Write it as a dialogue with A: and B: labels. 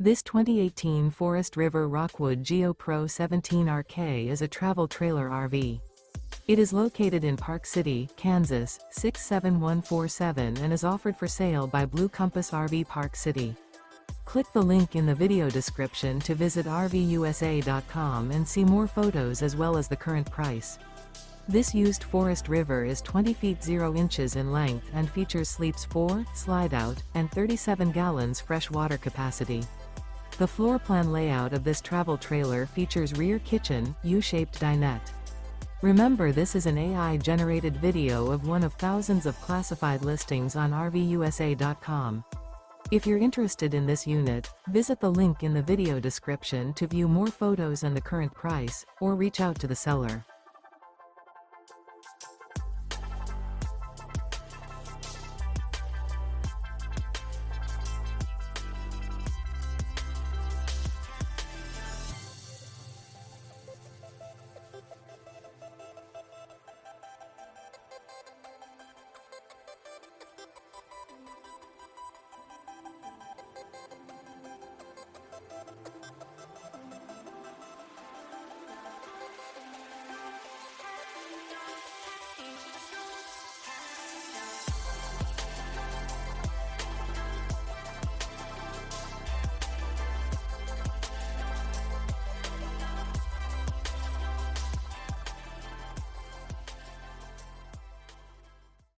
A: This 2018 Forest River Rockwood Geo Pro 17RK is a travel trailer RV. It is located in Park City, Kansas, 67147 and is offered for sale by Blue Compass RV Park City. Click the link in the video description to visit RVUSA.com and see more photos as well as the current price. This used Forest River is 20 feet 0 inches in length and features sleeps 4, Slideout, and 37 gallons fresh water capacity. The floor plan layout of this travel trailer features rear kitchen, U-shaped dinette. Remember, this is an AI-generated video of one of thousands of classified listings on RVUSA.com. If you're interested in this unit, visit the link in the video description to view more photos and the current price, or reach out to the seller.